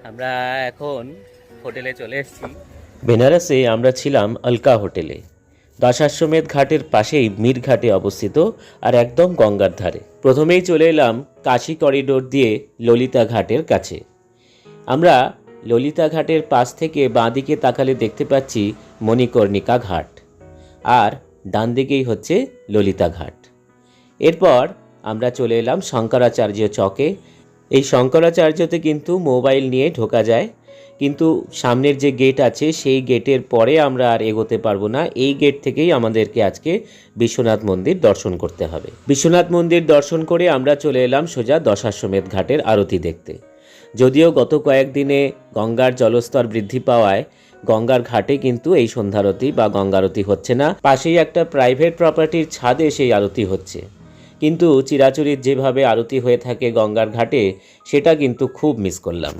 আমরা এখন হোটেলে চলে এসেছি। বেনারসে আমরা ছিলাম অলকা হোটেলে। দশাশ্বমেধ ঘাটের পাশেই মীর ঘাটে অবস্থিত, আর একদম গঙ্গার ধারে। প্রথমেই চলে এলাম কাশী করিডোর দিয়ে ললিতা ঘাটের কাছে। আমরা ললিতা ঘাটের পাশ থেকে বাঁদিকে তাকালে দেখতে পাচ্ছি মণিকর্ণিকা ঘাট, আর ডান দিকেই হচ্ছে ললিতা ঘাট। এরপর আমরা চলে এলাম শঙ্করাচার্য চকে। এই শঙ্করাচার্যতে কিন্তু মোবাইল নিয়ে ঢোকা যায়, কিন্তু সামনের যে গেট আছে সেই গেটের পরে আমরা আর এগোতে পারবো না। এই গেট থেকেই আমাদেরকে আজকে বিশ্বনাথ মন্দির দর্শন করতে হবে। বিশ্বনাথ মন্দির দর্শন করে আমরা চলে এলাম সোজা দশাশ্বমেধ ঘাটের আরতি দেখতে। যদিও গত কয়েকদিনে গঙ্গার জলস্তর বৃদ্ধি পাওয়ায় গঙ্গার ঘাটে কিন্তু এই সন্ধ্যারতি বা গঙ্গারতি হচ্ছে না। পাশেই একটা প্রাইভেট প্রপার্টির ছাদে সেই আরতি হচ্ছে, কিন্তু চিরাচরিত যেভাবে আরতি হয়ে থাকে গঙ্গার ঘাটে সেটা কিন্তু খুব মিস করলাম।